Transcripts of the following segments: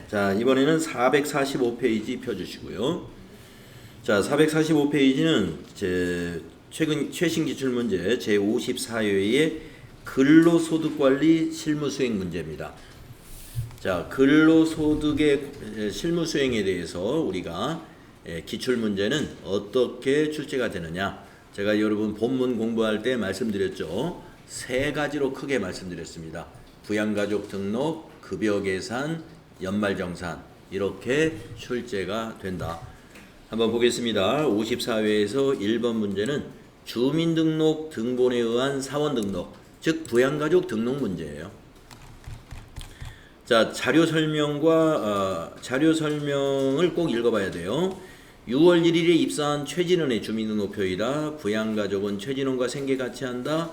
자, 이번에는 445페이지 펴주시고요. 자, 445페이지는 최신 기출문제 제54회의 근로소득관리 실무수행 문제입니다. 자, 근로소득의 실무수행에 대해서 우리가 기출문제는 어떻게 출제가 되느냐. 제가 여러분 본문 공부할 때 말씀드렸죠. 세 가지로 크게 말씀드렸습니다. 부양가족 등록, 급여 계산, 연말정산 이렇게 출제가 된다. 한번 보겠습니다. 54회에서 1번 문제는 주민등록 등본에 의한 사원등록, 즉 부양가족 등록 문제예요. 자, 자료 설명을 꼭 읽어봐야 돼요. 6월 1일에 입사한 최진원의 주민등록표이다. 부양가족은 최진원과 생계같이한다.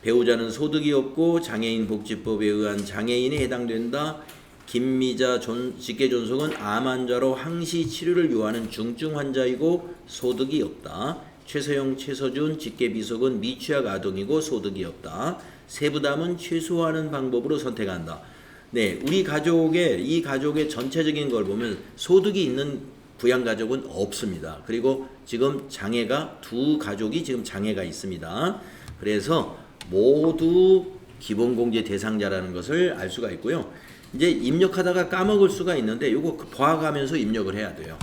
배우자는 소득이 없고 장애인 복지법에 의한 장애인에 해당된다. 김미자 직계존속은 암 환자로 항시 치료를 요하는 중증 환자이고 소득이 없다. 최서영, 최서준 직계비속은 미취학 아동이고 소득이 없다. 세부담은 최소화하는 방법으로 선택한다. 네, 이 가족의 전체적인 걸 보면 소득이 있는 부양가족은 없습니다. 그리고 지금 두 가족이 지금 장애가 있습니다. 그래서 모두 기본공제 대상자라는 것을 알 수가 있고요. 이제 입력하다가 까먹을 수가 있는데 이거 봐가면서 입력을 해야 돼요.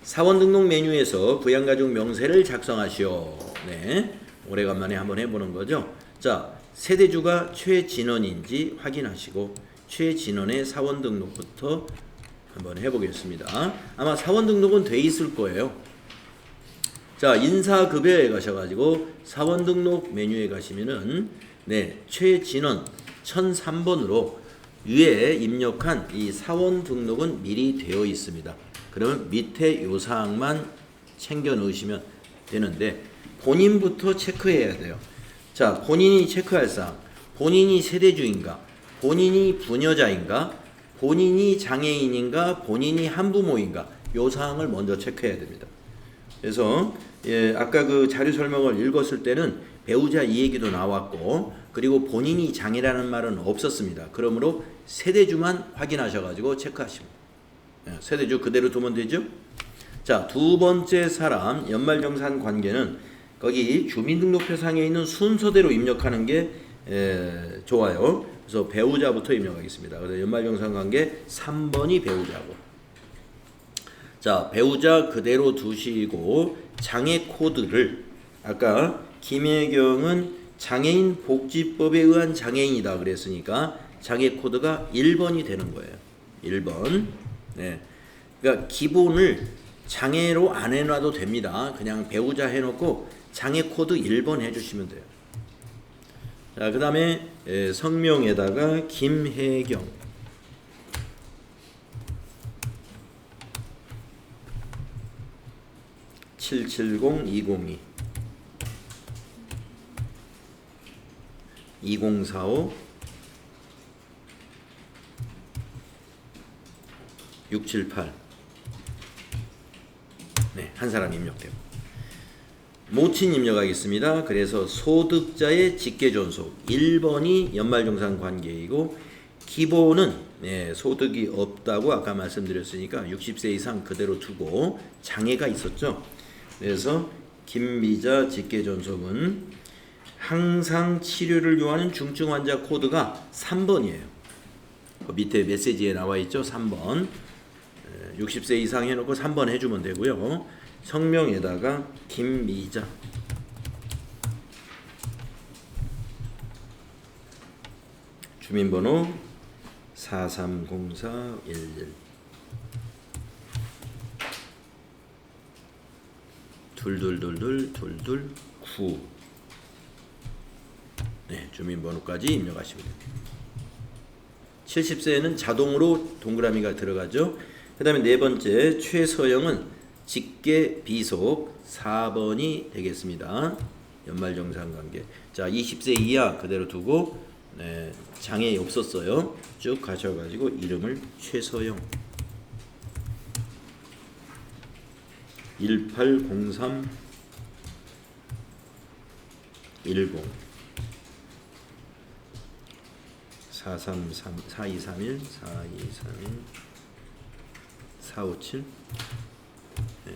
사원등록 메뉴에서 부양가족 명세를 작성하시오. 네, 오래간만에 한번 해보는 거죠. 자, 세대주가 최진원인지 확인하시고 최진원의 사원등록부터 한번 해보겠습니다. 아마 사원등록은 돼 있을 거예요. 자, 인사급여에 가셔가지고 사원등록 메뉴에 가시면은 최진원 1003번으로 위에 입력한 이 사원등록은 미리 되어 있습니다. 그러면 밑에 요 사항만 챙겨 넣으시면 되는데 본인부터 체크해야 돼요. 자, 본인이 체크할 사항, 본인이 세대주인가, 본인이 부녀자인가, 본인이 장애인인가, 본인이 한부모인가, 요 사항을 먼저 체크해야 됩니다. 그래서 아까 그 자료 설명을 읽었을 때는 배우자 이 얘기도 나왔고, 그리고 본인이 장애라는 말은 없었습니다. 그러므로 세대주만 확인하셔가지고 체크하시면 세대주 그대로 두면 되죠. 자, 두 번째 사람 연말정산 관계는 거기 주민등록표상에 있는 순서대로 입력하는 게 좋아요. 그래서 배우자부터 입력하겠습니다. 그래서 연말정산 관계 3번이 배우자고. 자, 배우자 그대로 두시고 장애 코드를 아까 김혜경은 장애인 복지법에 의한 장애인이다 그랬으니까 장애 코드가 1번이 되는 거예요. 1번. 네. 그러니까 기본을 장애로 안 해놔도 됩니다. 그냥 배우자 해놓고 장애 코드 1번 해주시면 돼요. 자, 그 다음에 성명에다가 김혜경 770-202 2045 678 한 사람 입력되고 모친 입력하겠습니다. 그래서 소득자의 직계존속 1번이 연말정산 관계이고 기본은 소득이 없다고 아까 말씀드렸으니까 60세 이상 그대로 두고 장애가 있었죠. 그래서 김미자 직계존속은 항상 치료를 요하는 중증 환자 코드가 3번이에요. 그 밑에 메시지에 나와 있죠. 3번. 60세 이상 해놓고 3번 해주면 되고요. 성명에다가 김미자 주민번호 430411 2222229 주민번호까지 입력하시면 됩니다. 70세에는 자동으로 동그라미가 들어가죠. 그 다음에 네 번째 최서영은 직계 비속 4번이 되겠습니다. 연말정산관계. 자, 20세 이하 그대로 두고 장애 없었어요. 쭉 가셔가지고 이름을 최서영 1803 10 433 4231 4231 457. 네.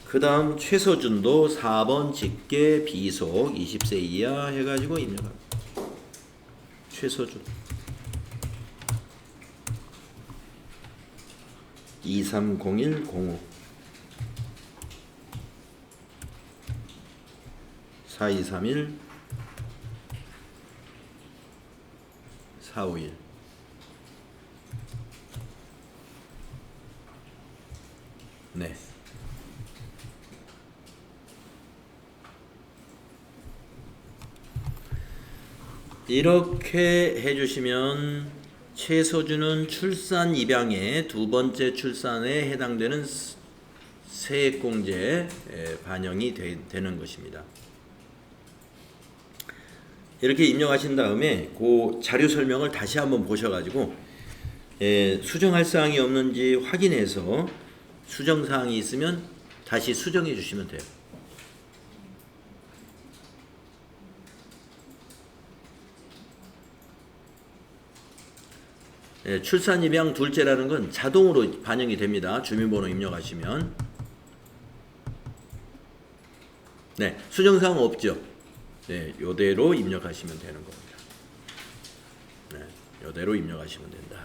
그 다음 최서준도 4번 직계 비속 20세 이하 해가지고 입력합니다. 최서준 230105 4231 451. 네. 이렇게 해주시면 최서준은 출산 입양의 두 번째 출산에 해당되는 세액공제에 반영이 되는 것입니다. 이렇게 입력하신 다음에 그 자료 설명을 다시 한번 보셔가지고 수정할 사항이 없는지 확인해서 수정 사항이 있으면 다시 수정해 주시면 돼요. 출산 입양 둘째라는 건 자동으로 반영이 됩니다. 주민번호 입력하시면. 네, 수정사항 없죠. 네, 요대로 입력하시면 되는 겁니다. 네, 요대로 입력하시면 된다.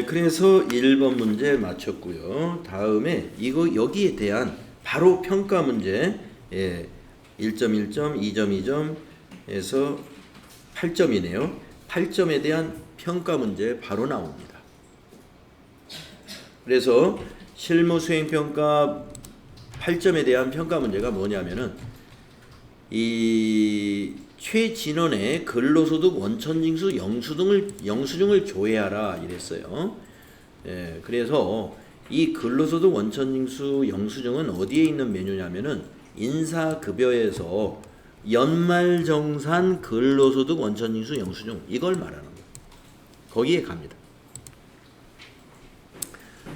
그래서 1번 문제 마쳤고요. 다음에 이거 여기에 대한 바로 평가 문제 1.1점, 2.2점에서 8점이네요. 8점에 대한 평가 문제 바로 나옵니다. 그래서 실무 수행 평가 8점에 대한 평가 문제가 뭐냐면은 이 최진원의 근로소득 원천징수 영수증을 조회하라 이랬어요. 그래서 이 근로소득 원천징수 영수증은 어디에 있는 메뉴냐면은 인사급여에서 연말정산 근로소득 원천징수 영수증 이걸 말하는 거예요. 거기에 갑니다.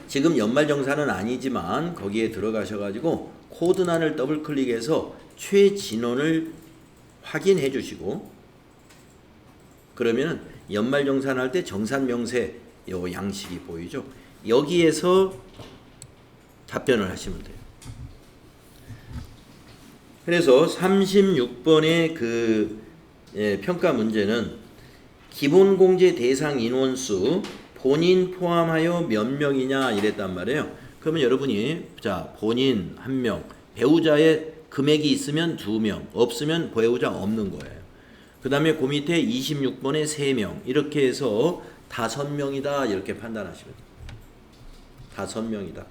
지금 연말정산은 아니지만 거기에 들어가셔가지고 코드란을 더블클릭해서 최진원을 확인해 주시고 그러면 연말정산할 때 정산명세 요 양식이 보이죠. 여기에서 답변을 하시면 돼요. 그래서 36번의 그 평가 문제는 기본공제 대상 인원수 본인 포함하여 몇 명이냐 이랬단 말이에요. 그러면 여러분이 자 본인 1명, 배우자의 금액이 있으면 2명, 없으면 배우자 없는 거예요. 그 다음에 그 밑에 26번에 3명 이렇게 해서 5명이다 이렇게 판단하시면 돼요. 5명이다.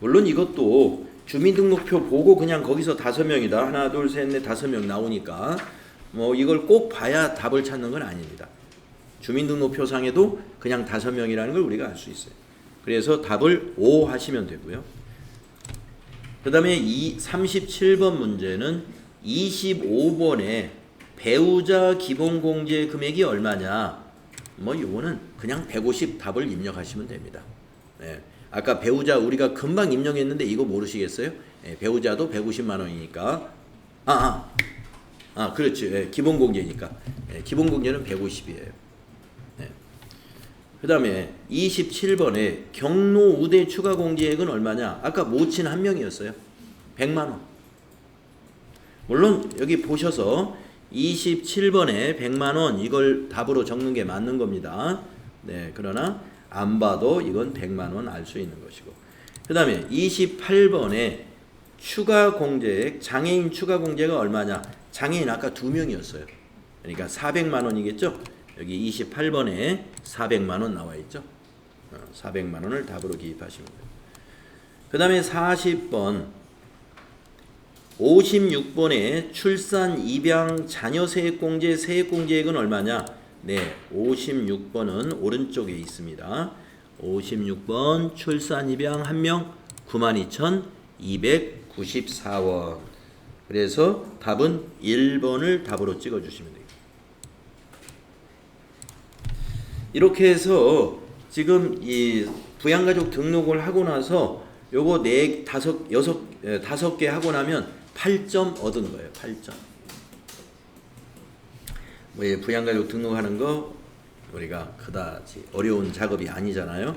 물론 이것도 주민등록표 보고 그냥 거기서 5명이다. 하나, 둘, 셋, 넷, 5명 나오니까 뭐 이걸 꼭 봐야 답을 찾는 건 아닙니다. 주민등록표상에도 그냥 5명이라는 걸 우리가 알 수 있어요. 그래서 답을 5 하시면 되고요. 그 다음에 이 37번 문제는 25번에 배우자 기본공제 금액이 얼마냐. 뭐 요거는 그냥 150 답을 입력하시면 됩니다. 네. 아까 배우자 우리가 금방 입력했는데 이거 모르시겠어요? 배우자도 150만 원이니까 그렇지. 기본공제니까. 기본공제는 150이에요. 그 다음에 27번에 경로 우대 추가 공제액은 얼마냐? 아까 모친 1명이었어요. 100만 원. 물론 여기 보셔서 27번에 100만 원 이걸 답으로 적는 게 맞는 겁니다. 네, 그러나 안 봐도 이건 100만 원 알 수 있는 것이고. 그 다음에 28번에 추가 공제액, 장애인 추가 공제가 얼마냐? 장애인 아까 2명이었어요. 그러니까 400만 원이겠죠? 여기 28번에 400만 원 나와 있죠? 400만 원을 답으로 기입하시면 돼요. 그 다음에 40번 56번에 출산, 입양, 자녀 세액공제, 세액공제액은 얼마냐? 네, 56번은 오른쪽에 있습니다. 56번 출산, 입양 1명 92,294원. 그래서 답은 1번을 답으로 찍어주시면 됩니다. 이렇게 해서 지금 이 부양가족 등록을 하고 나서 요거 5개 하고 나면 8점 얻은 거예요. 8점. 뭐 부양가족 등록하는 거 우리가 그다지 어려운 작업이 아니잖아요.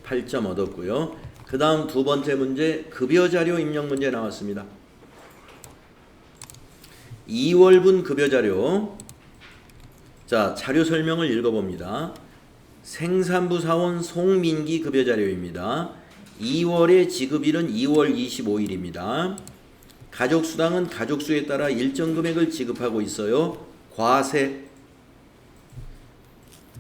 8점 얻었고요. 그 다음 두 번째 문제, 급여자료 입력 문제 나왔습니다. 2월분 급여자료. 자, 자료 설명을 읽어봅니다. 생산부 사원 송민기 급여자료입니다. 2월의 지급일은 2월 25일입니다. 가족수당은 가족수에 따라 일정 금액을 지급하고 있어요. 과세.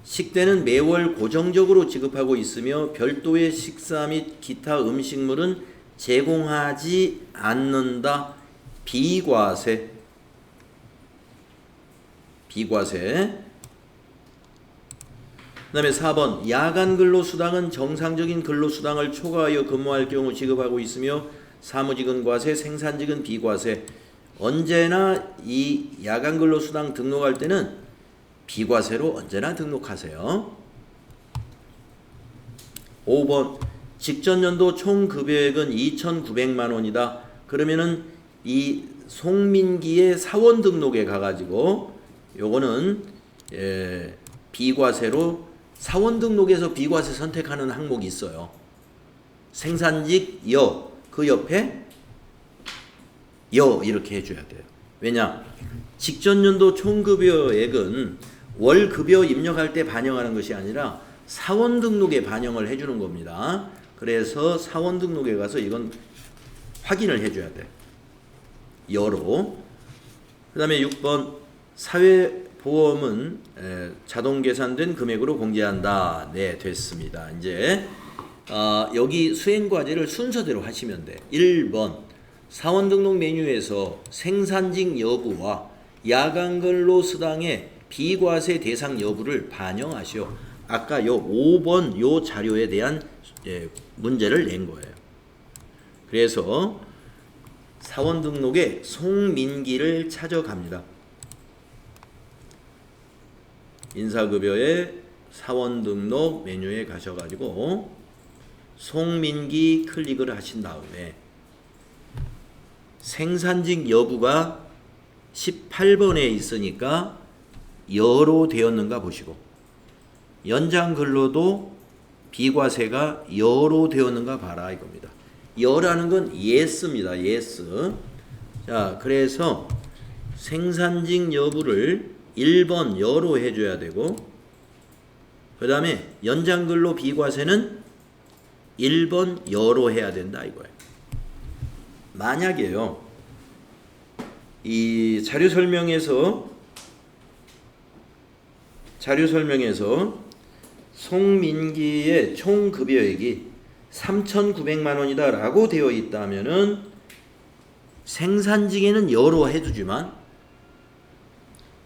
식대는 매월 고정적으로 지급하고 있으며 별도의 식사 및 기타 음식물은 제공하지 않는다. 비과세. 비과세. 그 다음에 4번 야간 근로수당은 정상적인 근로수당을 초과하여 근무할 경우 지급하고 있으며 사무직은 과세, 생산직은 비과세. 언제나 이 야간 근로수당 등록할 때는 비과세로 언제나 등록하세요. 5번 직전 연도 총 급여액은 2,900만 원이다. 그러면은 이 송민기의 사원 등록에 가가지고 요거는 비과세로 사원 등록에서 비과세 선택하는 항목이 있어요. 생산직 여, 그 옆에 여 이렇게 해줘야 돼요. 왜냐? 직전 연도 총급여액은 월급여 입력할 때 반영하는 것이 아니라 사원 등록에 반영을 해주는 겁니다. 그래서 사원 등록에 가서 이건 확인을 해줘야 돼. 여로. 그 다음에 6번 사회보험은 자동 계산된 금액으로 공제한다. 네, 됐습니다. 이제 여기 수행과제를 순서대로 하시면 돼. 1번 사원 등록 메뉴에서 생산직 여부와 야간근로수당의 비과세 대상 여부를 반영하시오. 아까 요 5번 요 자료에 대한 문제를 낸 거예요. 그래서 사원 등록에 송민기를 찾아갑니다. 인사급여의 사원 등록 메뉴에 가셔가지고 송민기 클릭을 하신 다음에 생산직 여부가 18번에 있으니까 여로 되었는가 보시고 연장 근로도 비과세가 여로 되었는가 봐라 이겁니다. 여라는 건 yes입니다. yes. 자, 그래서 생산직 여부를 1번 여로 해줘야 되고 그 다음에 연장 근로 비과세는 1번 여로 해야 된다 이거예요. 만약에요 이 자료 설명에서 송민기의 총 급여액이 3,900만 원이다 라고 되어 있다면은 생산직에는 여로 해두지만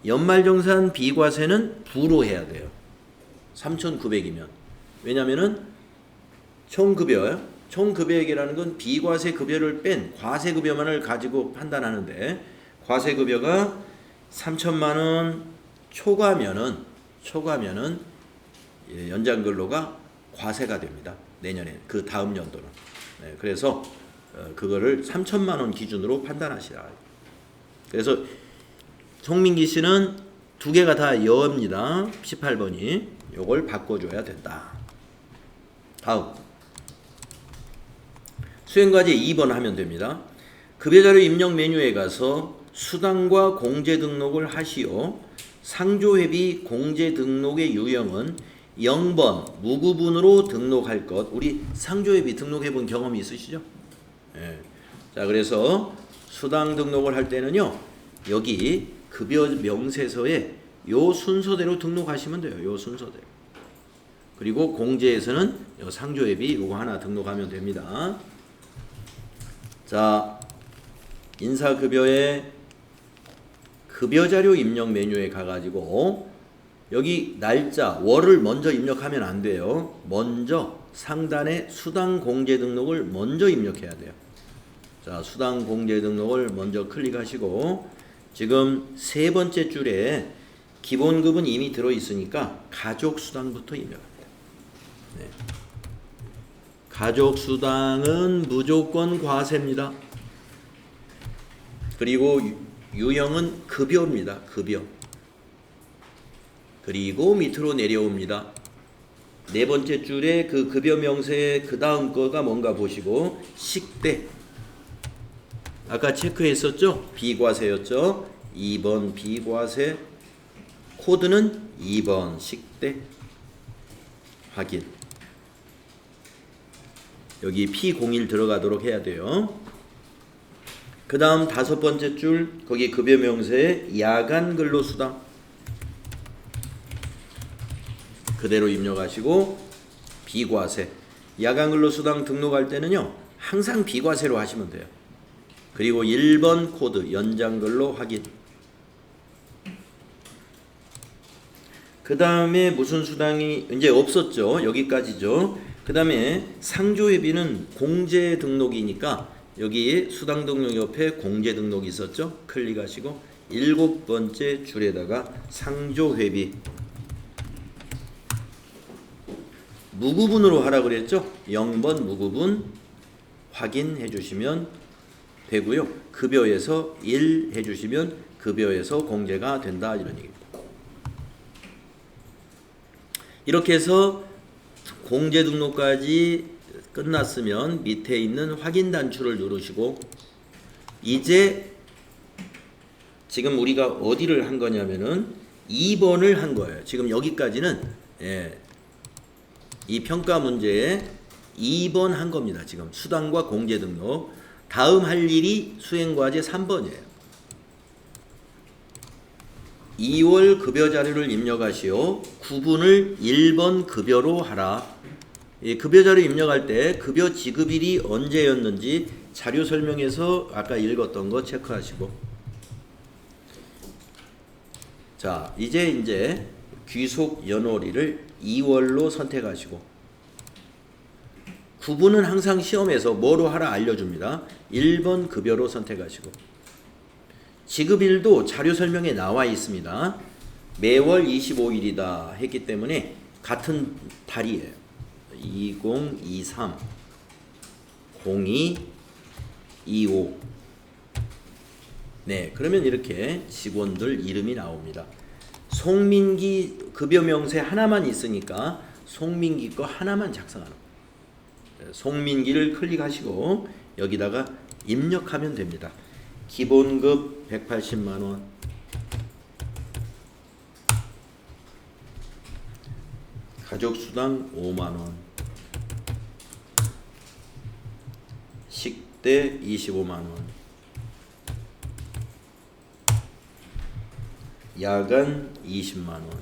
연말정산 비과세는 부로 해야 돼요. 3,900이면. 왜냐면은 총급여액이라는 건 비과세 급여를 뺀 과세급여만을 가지고 판단하는데 과세급여가 3,000만 원 초과면은 연장근로가 과세가 됩니다. 내년에 그 다음 연도는. 네, 그래서 그거를 3,000만 원 기준으로 판단하시라. 그래서 송민기 씨는 두 개가 다 여입니다. 18번이 요걸 바꿔줘야 된다. 다음 수행과제 2번 하면 됩니다. 급여자료 입력 메뉴에 가서 수당과 공제 등록을 하시오. 상조회비 공제 등록의 유형은 0번 무구분으로 등록할 것. 우리 상조회비 등록해 본 경험이 있으시죠? 네. 자, 그래서 수당 등록을 할 때는요. 여기 급여 명세서에 요 순서대로 등록하시면 돼요. 요 순서대로. 그리고 공제에서는 요 상조회비 요거 하나 등록하면 됩니다. 자, 인사급여의 급여자료 입력 메뉴에 가가지고 여기 날짜 월을 먼저 입력하면 안 돼요. 먼저 상단에 수당 공제 등록을 먼저 입력해야 돼요. 자, 수당 공제 등록을 먼저 클릭하시고 지금 세 번째 줄에 기본급은 이미 들어있으니까 가족수당부터 입력합니다. 네. 가족수당은 무조건 과세입니다. 그리고 유형은 급여입니다. 급여. 그리고 밑으로 내려옵니다. 네 번째 줄에 그 급여 명세의 그 다음 거가 뭔가 보시고 식대. 아까 체크했었죠? 비과세였죠? 2번 비과세. 코드는 2번 식대. 확인. 여기 P01 들어가도록 해야 돼요. 그 다음 다섯 번째 줄 거기 급여 명세에 야간 근로수당 그대로 입력하시고 비과세. 야간 근로수당 등록할 때는요 항상 비과세로 하시면 돼요. 그리고 1번 코드 연장근로 확인. 그 다음에 무슨 수당이 이제 없었죠. 여기까지죠. 그 다음에 상조회비는 공제 등록이니까 여기 수당 등록 옆에 공제 등록이 있었죠. 클릭하시고 7번째 줄에다가 상조회비 무구분으로 하라 그랬죠. 0번 무구분 확인해 주시면 되고요. 급여에서 1 해주시면 급여에서 공제가 된다 이런 얘기입니다. 이렇게 해서 공제 등록까지 끝났으면 밑에 있는 확인 단추를 누르시고 이제 지금 우리가 어디를 한 거냐면은 2번을 한 거예요. 지금 여기까지는 이 평가 문제에 2번 한 겁니다. 지금 수당과 공제 등록. 다음 할 일이 수행과제 3번이에요. 2월 급여 자료를 입력하시오. 구분을 1번 급여로 하라. 급여 자료 입력할 때 급여 지급일이 언제였는지 자료 설명에서 아까 읽었던 거 체크하시고. 자, 이제 귀속 연월일을 2월로 선택하시고. 구분은 항상 시험에서 뭐로 하라 알려줍니다. 1번 급여로 선택하시고. 지급일도 자료 설명에 나와 있습니다. 매월 25일이다 했기 때문에 같은 달이에요. 2023 02 25. 네, 그러면 이렇게 직원들 이름이 나옵니다. 송민기 급여 명세 하나만 있으니까 송민기 거 하나만 작성하는 거예요. 송민기를 클릭하시고 여기다가 입력하면 됩니다. 기본급 180만원, 가족수당 5만원, 식대 25만원, 야간 20만원,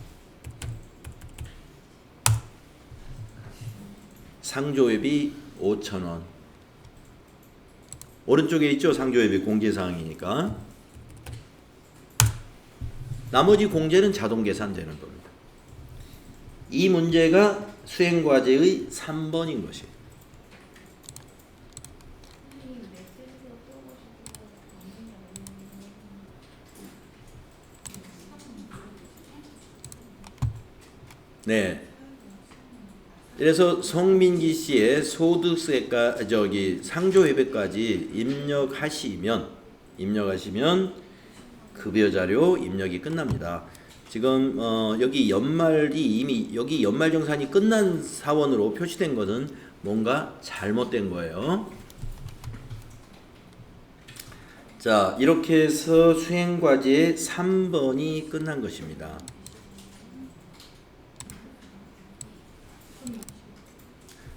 상조회비 5,000원. 오른쪽에 있죠. 상조회비 공제사항이니까. 나머지 공제는 자동 계산되는 겁니다. 이 문제가 수행과제의 3번인 것이에요. 네. 그래서 송민기 씨의 소득세가 상조회비까지 입력하시면 급여 자료 입력이 끝납니다. 지금 여기 연말이 이미 여기 연말정산이 끝난 사원으로 표시된 것은 뭔가 잘못된 거예요. 자, 이렇게 해서 수행과제의 3번이 끝난 것입니다.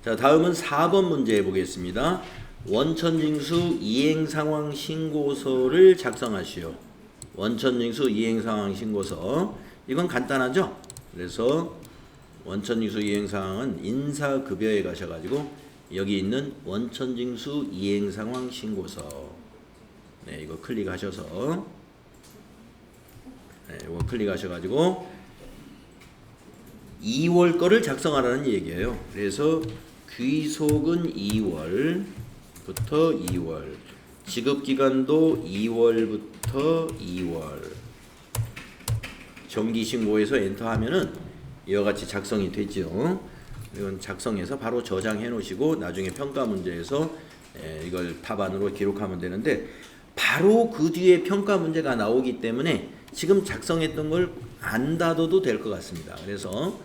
자, 다음은 4번 문제 보겠습니다. 원천징수 이행상황 신고서를 작성하시오. 원천징수 이행상황 신고서. 이건 간단하죠? 그래서 원천징수 이행상황은 인사급여에 가셔가지고 여기 있는 원천징수 이행상황 신고서. 네, 이거 클릭하셔서 이거 클릭하셔가지고 2월 거를 작성하라는 얘기예요. 그래서 귀속은 2월부터 2월, 지급기간도 2월부터 2월. 정기신고에서 엔터하면은 이와 같이 작성이 되죠. 이건 작성해서 바로 저장해 놓으시고 나중에 평가 문제에서 이걸 답안으로 기록하면 되는데 바로 그 뒤에 평가 문제가 나오기 때문에 지금 작성했던 걸 안 닫아도 될 것 같습니다. 그래서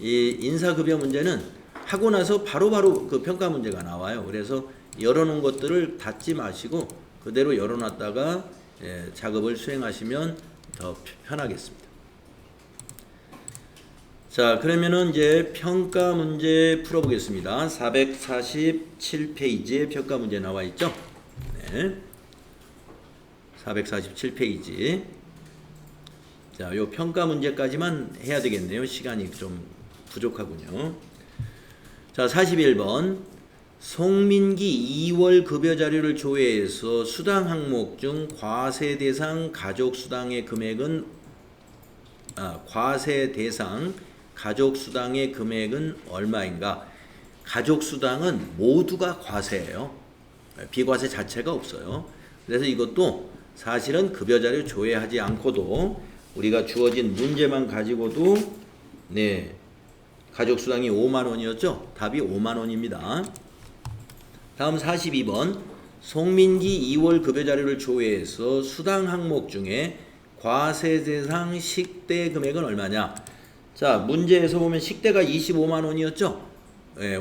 이 인사급여 문제는 하고 나서 바로바로 그 평가 문제가 나와요. 그래서 열어놓은 것들을 닫지 마시고 그대로 열어놨다가 작업을 수행하시면 더 편하겠습니다. 자, 그러면은 이제 평가 문제 풀어보겠습니다. 447페이지에 평가 문제 나와 있죠? 네. 447페이지. 자, 요 평가 문제까지만 해야 되겠네요. 시간이 좀 부족하군요. 자, 41번. 송민기 2월 급여 자료를 조회해서 수당 항목 중 과세 대상 가족 수당의 금액은 과세 대상 가족 수당의 금액은 얼마인가? 가족 수당은 모두가 과세예요. 비과세 자체가 없어요. 그래서 이것도 사실은 급여 자료 조회하지 않고도 우리가 주어진 문제만 가지고도 가족 수당이 5만 원이었죠? 답이 5만 원입니다. 다음 42번. 송민기 2월 급여 자료를 조회해서 수당 항목 중에 과세 대상 식대 금액은 얼마냐? 자, 문제에서 보면 식대가 25만 원이었죠?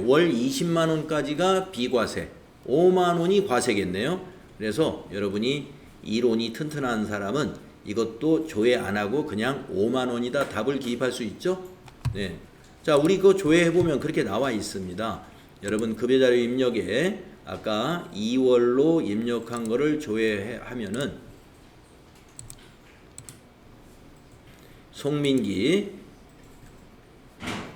월 20만 원까지가 비과세, 5만 원이 과세겠네요. 그래서 여러분이 이론이 튼튼한 사람은 이것도 조회 안 하고 그냥 5만 원이다 답을 기입할 수 있죠? 네. 자, 우리 그거 조회해 보면 그렇게 나와 있습니다. 여러분 급여 자료 입력에 아까 2월로 입력한 거를 조회하면은 송민기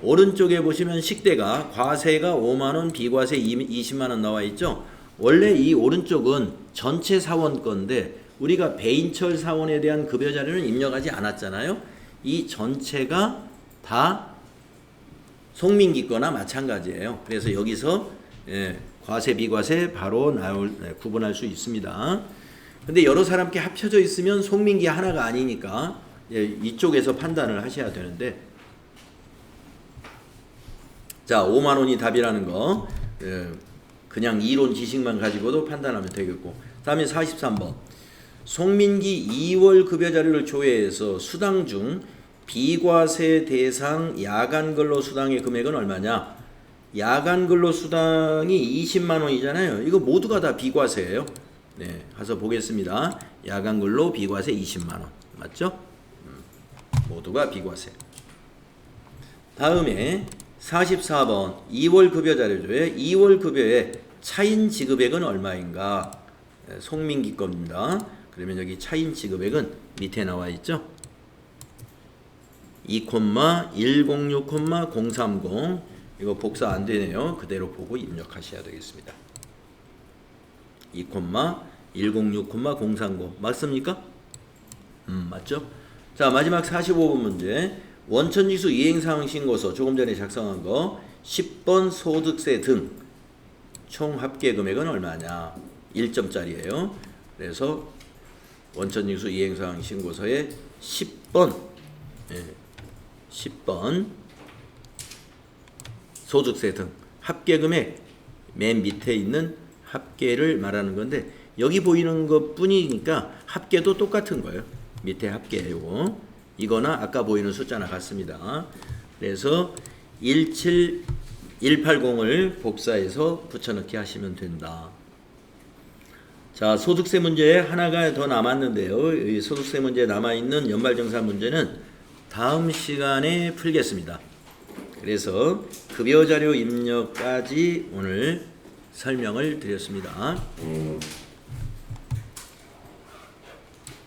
오른쪽에 보시면 식대가 과세가 5만 원, 비과세 20만 원 나와 있죠? 원래 이 오른쪽은 전체 사원 건데 우리가 배인철 사원에 대한 급여 자료는 입력하지 않았잖아요. 이 전체가 다 송민기 거나 마찬가지예요. 그래서 여기서 과세 비과세 바로 구분할 수 있습니다. 근데 여러 사람께 합쳐져 있으면 송민기 하나가 아니니까 이쪽에서 판단을 하셔야 되는데 자, 5만 원이 답이라는 거 그냥 이론 지식만 가지고도 판단하면 되겠고 다음에 43번. 송민기 2월 급여 자료를 조회해서 수당 중 비과세 대상 야간 근로 수당의 금액은 얼마냐? 야간 근로 수당이 20만 원이잖아요. 이거 모두가 다 비과세예요. 네, 가서 보겠습니다. 야간 근로 비과세 20만 원. 맞죠? 모두가 비과세. 다음에 44번 2월 급여 자료조회 2월 급여의 차인 지급액은 얼마인가? 송민기 겁니다. 그러면 여기 차인 지급액은 밑에 나와 있죠. 2,106,030 이거 복사 안 되네요. 그대로 보고 입력하셔야 되겠습니다. 2,106,030 맞습니까? 맞죠? 자, 마지막 45번 문제. 원천지수 이행사항 신고서 조금 전에 작성한 거 10번 소득세 등 총 합계 금액은 얼마냐? 1점짜리예요. 그래서 원천징수 이행사항 신고서에 10번 10번 소득세 등 합계금액 맨 밑에 있는 합계를 말하는 건데 여기 보이는 것 뿐이니까 합계도 똑같은 거예요. 밑에 합계요. 이거나 아까 보이는 숫자나 같습니다. 그래서 17180을 복사해서 붙여넣기 하시면 된다. 자, 소득세 문제 하나가 더 남았는데요. 이 소득세 문제 남아있는 연말정산 문제는 다음 시간에 풀겠습니다. 그래서 급여자료 입력까지 오늘 설명을 드렸습니다.